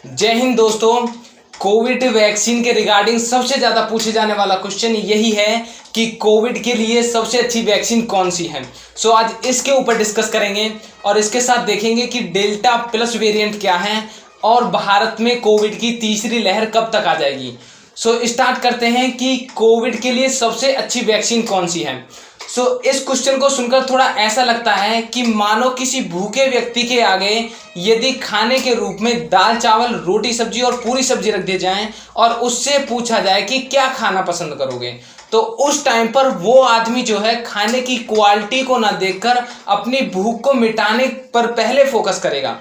जय हिंद दोस्तों। Covid vaccine के रिगार्डिंग सबसे ज़्यादा पूछे जाने वाला क्वेश्चन यही है कि कोविड के लिए सबसे अच्छी वैक्सीन कौन सी है। सो आज इसके ऊपर डिस्कस करेंगे और इसके साथ देखेंगे कि डेल्टा प्लस वेरिएंट क्या है और भारत में कोविड की तीसरी लहर कब तक आ जाएगी। सो स्टार्ट करते हैं कि कोविड के लिए सबसे अच्छी वैक्सीन कौन सी है। इस क्वेश्चन को सुनकर थोड़ा ऐसा लगता है कि मानो किसी भूखे व्यक्ति के आगे यदि खाने के रूप में दाल चावल रोटी सब्जी और पूरी सब्जी रख दी जाए और उससे पूछा जाए कि क्या खाना पसंद करोगे, तो उस टाइम पर वो आदमी जो है खाने की क्वालिटी को ना देखकर अपनी भूख को मिटाने पर पहले फोकस करेगा।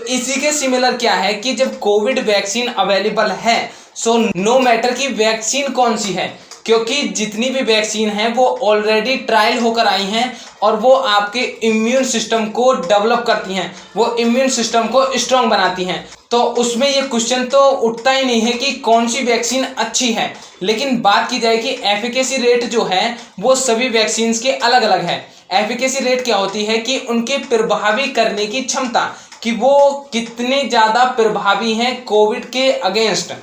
इसी के सिमिलर क्या है कि जब कोविड वैक्सीन अवेलेबल है, नो मैटर कि वैक्सीन कौन सी है, क्योंकि जितनी भी वैक्सीन है वो ऑलरेडी ट्रायल होकर आई हैं और वो आपके इम्यून सिस्टम को डेवलप करती हैं, वो इम्यून सिस्टम को स्ट्रांग बनाती हैं। तो उसमें ये क्वेश्चन तो उठता ही नहीं है कि कौन सी वैक्सीन अच्छी है। लेकिन बात की जाए कि एफिकेसी रेट जो है वो सभी वैक्सीन के अलग अलग है। एफिकेसी रेट क्या होती है कि उनके प्रभावी करने की क्षमता, कि वो कितने ज़्यादा प्रभावी हैं कोविड के अगेंस्ट।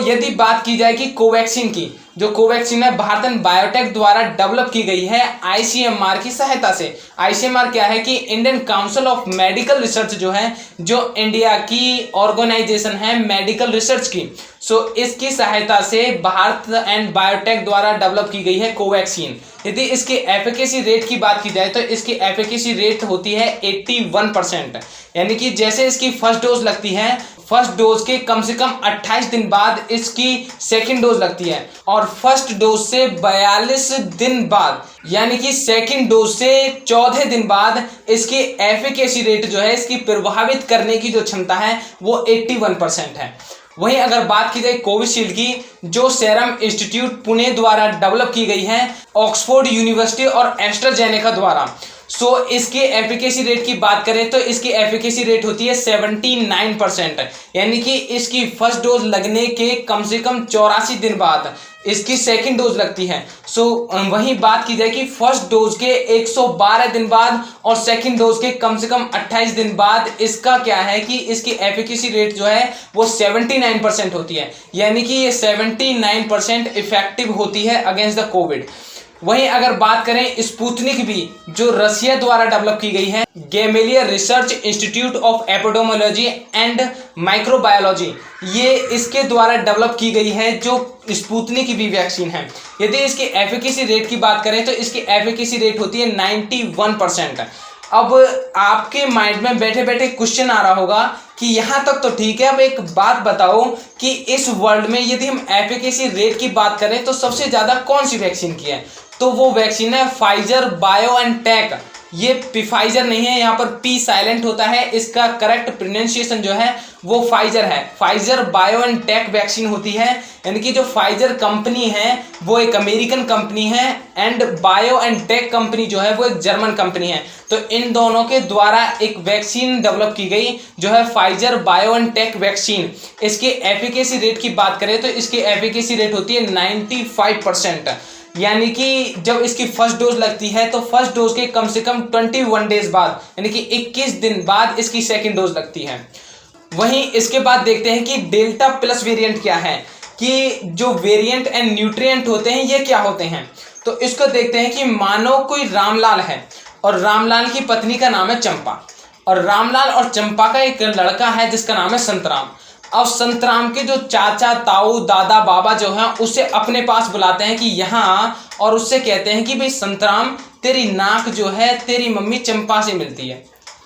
यदि बात की जाए कि कोवैक्सीन की, जो कोवैक्सीन है भारत बायोटेक द्वारा डेवलप की गई है आईसीएमआर की सहायता से। आईसीएमआर क्या है कि Indian council of medical research जो है, जो इंडिया की ऑर्गेनाइजेशन है मेडिकल रिसर्च की। इसकी सहायता से भारत एंड बायोटेक द्वारा डेवलप की गई है कोवैक्सीन। यदि इसके एफिकेसी रेट की बात की जाए तो इसकी एफिकेसी रेट होती है 81%, यानी कि जैसे इसकी फर्स्ट डोज लगती है, फर्स्ट डोज के कम से कम 28 दिन बाद इसकी सेकंड डोज लगती है और फर्स्ट डोज से 42 दिन बाद, यानी कि सेकंड डोज से 14 दिन बाद इसकी एफिकेसी रेट जो है, इसकी प्रभावित करने की जो क्षमता है वो 81% है। वहीं अगर बात की जाए कोविशील्ड की, जो सेरम इंस्टीट्यूट पुणे द्वारा डेवलप की गई है ऑक्सफोर्ड यूनिवर्सिटी और एस्ट्राजेनेका द्वारा, इसके एफिकेसी रेट की बात करें तो इसकी एफिकेसी रेट होती है 79%, यानी कि इसकी फर्स्ट डोज लगने के कम से कम 84 दिन बाद इसकी सेकंड डोज लगती है। वहीं बात की जाए कि फर्स्ट डोज के 112 दिन बाद और सेकंड डोज के कम से कम 28 दिन बाद इसका क्या है कि इसकी एफिकेसी रेट जो है वो 79% होती है, यानी कि ये 79% इफेक्टिव होती है अगेंस्ट द कोविड। वहीं अगर बात करें स्पुतनिक भी, जो रसिया द्वारा डेवलप की गई है Gamaleya research institute of epidemiology and microbiology, ये इसके द्वारा डेवलप की गई है जो स्पुतनिक भी वैक्सीन है। यदि इसकी एफिकेसी रेट की बात करें तो इसकी एफिकेसी रेट होती है 91%। अब आपके माइंड में बैठे बैठे क्वेश्चन आ रहा होगा कि यहाँ तक तो ठीक है, अब एक बात बताओ कि इस वर्ल्ड में यदि हम एफिकेसी रेट की बात करें तो सबसे ज़्यादा कौन सी वैक्सीन की है, तो वो वैक्सीन है फाइजर बायोएनटेक। ये फाइजर नहीं है, यहाँ पर पी साइलेंट होता है, इसका करेक्ट प्रोनाउंसिएशन जो है वो फाइजर है। फाइजर बायोएनटेक वैक्सीन होती है, यानी कि जो फाइजर कंपनी है वो एक अमेरिकन कंपनी है एंड बायोएनटेक कंपनी जो है वो एक जर्मन कंपनी है। तो इन दोनों के द्वारा एक वैक्सीन डेवलप की गई जो है फाइजर बायोएनटेक वैक्सीन। इसके एफिकेसी रेट की बात करें तो इसकी एफिकेसी रेट होती है 95%, यानी कि जब इसकी फर्स्ट डोज लगती है तो फर्स्ट डोज के कम से कम 21 डेज बाद, यानी कि 21 दिन बाद इसकी सेकंड डोज लगती है। वहीं इसके बाद देखते हैं कि डेल्टा प्लस वेरिएंट क्या है, कि जो वेरिएंट एंड न्यूट्रिएंट होते हैं ये क्या होते हैं। तो इसको देखते हैं कि मानो कोई रामलाल है और रामलाल की पत्नी का नाम है चंपा, और रामलाल और चंपा का एक लड़का है जिसका नाम है संतराम। अब संतराम के जो चाचा ताऊ दादा बाबा जो हैं उसे अपने पास बुलाते हैं कि यहाँ, और उससे कहते हैं कि भाई संतराम, तेरी नाक जो है तेरी मम्मी चंपा से मिलती है,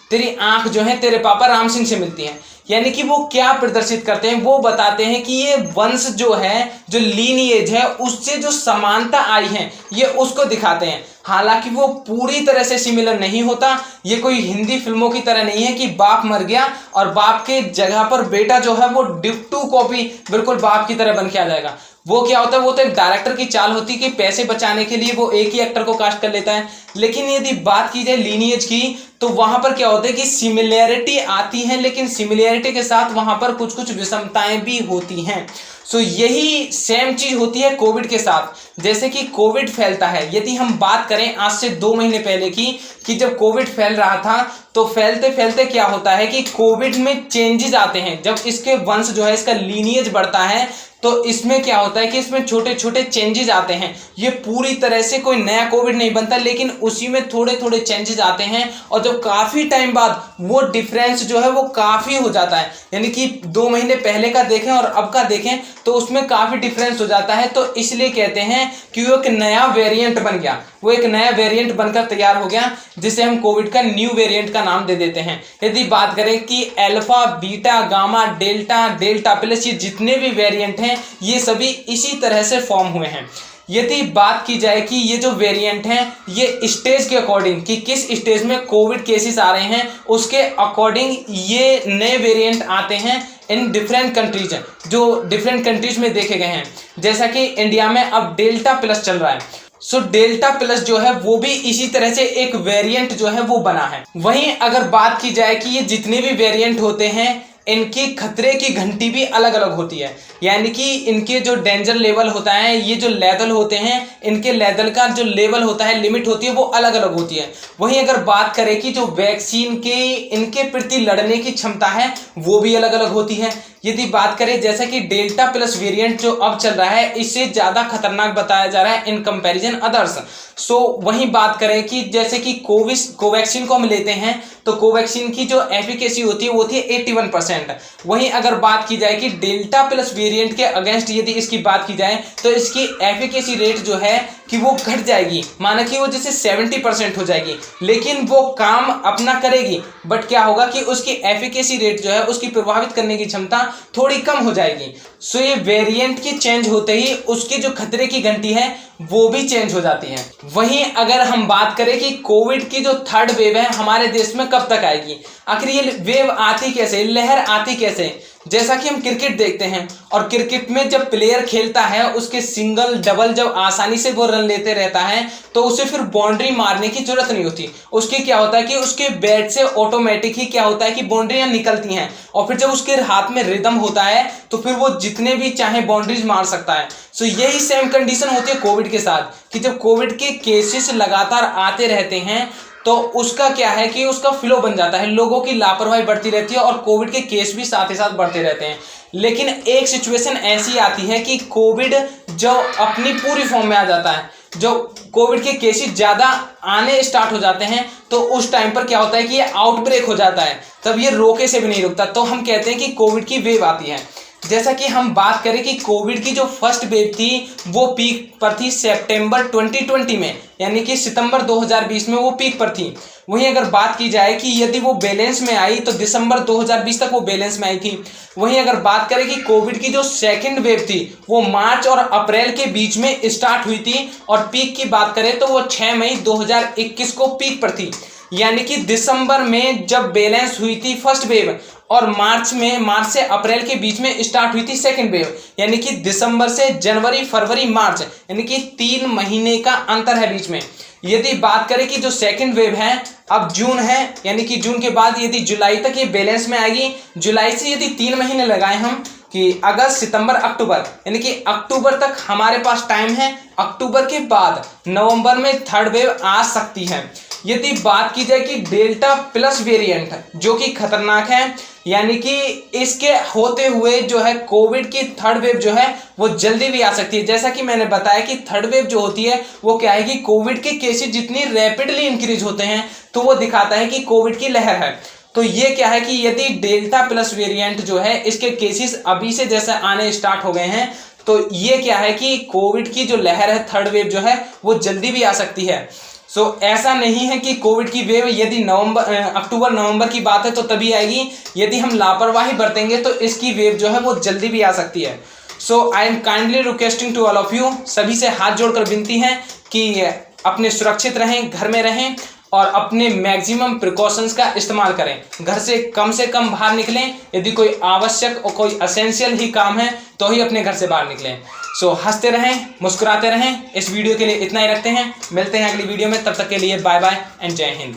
तेरी आंख जो है तेरे पापा राम सिंह से मिलती है। यानी कि वो क्या प्रदर्शित करते हैं, वो बताते हैं कि ये वंश जो है, जो लीनिएज है, उससे जो समानता आई है ये उसको दिखाते हैं। हालांकि वो पूरी तरह से सिमिलर नहीं होता, ये कोई हिंदी फिल्मों की तरह नहीं है कि बाप मर गया और बाप के जगह पर बेटा जो है वो डिट्टू कॉपी बिल्कुल बाप की तरह बन के आ जाएगा। वो क्या होता है, वो तो एक डायरेक्टर की चाल होती है कि पैसे बचाने के लिए वो एक ही एक्टर को कास्ट कर लेता है। लेकिन यदि बात की जाए लीनिएज की तो वहां पर क्या होता है कि सिमिलैरिटी आती है, लेकिन सिमिलैरिटी के साथ वहां पर कुछ कुछ विषमताएं भी होती हैं। यही सेम चीज होती है कोविड के साथ। जैसे कि कोविड फैलता है, यदि हम बात करें आज से 2 महीने पहले की, कि जब कोविड फैल रहा था तो फैलते फैलते क्या होता है कि कोविड में चेंजेस आते हैं। जब इसके वंश जो है, इसका लीनिएज बढ़ता है, तो इसमें क्या होता है कि इसमें छोटे छोटे चेंजेस आते हैं। ये पूरी तरह से कोई नया कोविड नहीं बनता, लेकिन उसी में थोड़े थोड़े चेंजेस आते हैं। और जब काफ़ी टाइम बाद वो डिफरेंस जो है वो काफ़ी हो जाता है, यानी कि 2 महीने पहले का देखें और अब का देखें तो उसमें काफ़ी डिफरेंस हो जाता है। तो इसलिए कहते हैं कि वो एक नया वेरिएंट बन गया, वो एक नया वेरिएंट बनकर तैयार हो गया, जिसे हम कोविड का न्यू वेरिएंट का नाम दे देते हैं। यदि बात करें कि alpha, beta, gamma, delta, delta plus, ये जितने भी वेरिएंट हैं ये सभी इसी तरह से फॉर्म हुए हैं। यदि बात की जाए कि ये जो वेरिएंट हैं ये स्टेज के अकॉर्डिंग, कि किस स्टेज में कोविड केसेस आ रहे हैं उसके अकॉर्डिंग ये नए वेरिएंट आते हैं इन डिफरेंट कंट्रीज, जो डिफरेंट कंट्रीज में देखे गए हैं। जैसा कि इंडिया में अब डेल्टा प्लस चल रहा है, सो डेल्टा प्लस जो है वो भी इसी तरह से एक वेरिएंट जो है वो बना है। वहीं अगर बात की जाए कि ये जितने भी वेरिएंट होते हैं इनकी खतरे की घंटी भी अलग अलग होती है, यानी कि इनके जो डेंजर लेवल होता है, ये जो लेवल होते हैं, इनके लेवल का जो लेवल होता है, लिमिट होती है, वो अलग अलग होती है। वहीं अगर बात करें कि जो वैक्सीन के इनके प्रति लड़ने की क्षमता है वो भी अलग अलग होती है। यदि बात करें जैसा कि डेल्टा प्लस वेरिएंट जो अब चल रहा है इससे ज़्यादा खतरनाक बताया जा रहा है इन कंपैरिजन अदर्स। सो वहीं बात करें कि जैसे कि कोवैक्सीन को हम लेते हैं तो कोवैक्सीन की जो एफिकेसी होती है वो थी 81%। वहीं अगर बात की जाए कि डेल्टा प्लस वेरिएंट के अगेंस्ट यदि इसकी बात की जाए तो इसकी एफिकेसी रेट जो है कि वो घट जाएगी, माना कि वो जैसे 70% हो जाएगी, लेकिन वो काम अपना करेगी, बट क्या होगा कि उसकी एफिकेसी रेट जो है उसकी प्रभावित करने की क्षमता थोड़ी कम हो जाएगी। सो ये वेरिएंट की चेंज होते ही उसकी जो खतरे की घंटी है वो भी चेंज हो जाती है। वहीं अगर हम बात करें कि कोविड की जो थर्ड वेव है हमारे देश में कब तक आएगी, आखिर ये वेव आती कैसे, लहर आती कैसे। जैसा कि हम क्रिकेट देखते हैं और क्रिकेट में जब प्लेयर खेलता है उसके सिंगल डबल जब आसानी से वो रन लेते रहता है तो उसे फिर बाउंड्री मारने की जरूरत नहीं होती। उसके क्या होता है कि उसके बैट से ऑटोमेटिक ही क्या होता है कि बाउंड्रियां निकलती हैं, और फिर जब उसके हाथ में रिदम होता है तो फिर वो जितने भी चाहे बाउंड्रीज मार सकता है। सो यही सेम कंडीशन होती है कोविड के साथ, कि जब कोविड के केसेस लगातार आते रहते हैं तो उसका क्या है कि उसका फ्लो बन जाता है, लोगों की लापरवाही बढ़ती रहती है और कोविड के केस भी साथ ही साथ बढ़ते रहते हैं। लेकिन एक सिचुएशन ऐसी आती है कि कोविड जो अपनी पूरी फॉर्म में आ जाता है, जो कोविड के केसेस ज़्यादा आने स्टार्ट हो जाते हैं तो उस टाइम पर क्या होता है कि ये आउटब्रेक हो जाता है, तब ये रोके से भी नहीं रुकता, तो हम कहते हैं कि कोविड की वेव आती है। जैसा कि हम बात करें कि कोविड की जो फर्स्ट वेव थी वो पीक पर थी सितंबर 2020 में, यानी कि सितंबर 2020 में वो पीक पर थी। वहीं अगर बात की जाए कि यदि वो बैलेंस में आई तो दिसंबर 2020 तक वो बैलेंस में आई थी। वहीं अगर बात करें कि कोविड की जो सेकंड वेव थी वो मार्च और अप्रैल के बीच में स्टार्ट हुई थी, और पीक की बात करें तो वो 6 मई 2021 को पीक पर थी। यानी कि दिसंबर में जब बैलेंस हुई थी फर्स्ट वेव और मार्च से अप्रैल के बीच में स्टार्ट हुई थी सेकंड वेव, यानी कि दिसंबर से जनवरी, फरवरी, मार्च, यानी कि 3 महीने का अंतर है बीच में। यदि बात करें कि जो सेकंड वेव है अब जून है, यानी कि जून के बाद यदि जुलाई तक ये बैलेंस में आएगी, जुलाई से यदि 3 महीने लगाए हम कि अगस्त, सितंबर, अक्टूबर, यानी कि अक्टूबर तक हमारे पास टाइम है। अक्टूबर के बाद नवंबर में थर्ड वेव आ सकती है। यदि बात की जाए कि डेल्टा प्लस वेरिएंट जो कि खतरनाक है, यानी कि इसके होते हुए जो है कोविड की थर्ड वेव जो है वो जल्दी भी आ सकती है। जैसा कि मैंने बताया कि थर्ड वेव जो होती है वो क्या है कि कोविड के केसेस जितनी रैपिडली इंक्रीज होते हैं तो वो दिखाता है कि कोविड की लहर है। तो ये क्या है कि यदि डेल्टा प्लस वेरिएंट जो है इसके केसेस अभी से जैसे आने स्टार्ट हो गए हैं तो ये क्या है कि कोविड की जो लहर है थर्ड वेव जो है वो जल्दी भी आ सकती है। सो ऐसा नहीं है कि कोविड की वेव यदि अक्टूबर नवंबर की बात है तो तभी आएगी, यदि हम लापरवाही बरतेंगे तो इसकी वेव जो है वो जल्दी भी आ सकती है। So I am kindly requesting to all of you, सभी से हाथ जोड़कर विनती है कि अपने सुरक्षित रहें, घर में रहें और अपने मैक्सिमम प्रिकॉशंस का इस्तेमाल करें। घर से कम बाहर निकलें, यदि कोई आवश्यक और कोई एसेंशियल ही काम है तो ही अपने घर से बाहर निकलें। सो हंसते रहें, मुस्कुराते रहें। इस वीडियो के लिए इतना ही रखते हैं, मिलते हैं अगली वीडियो में, तब तक के लिए बाय बाय एंड जय हिंद।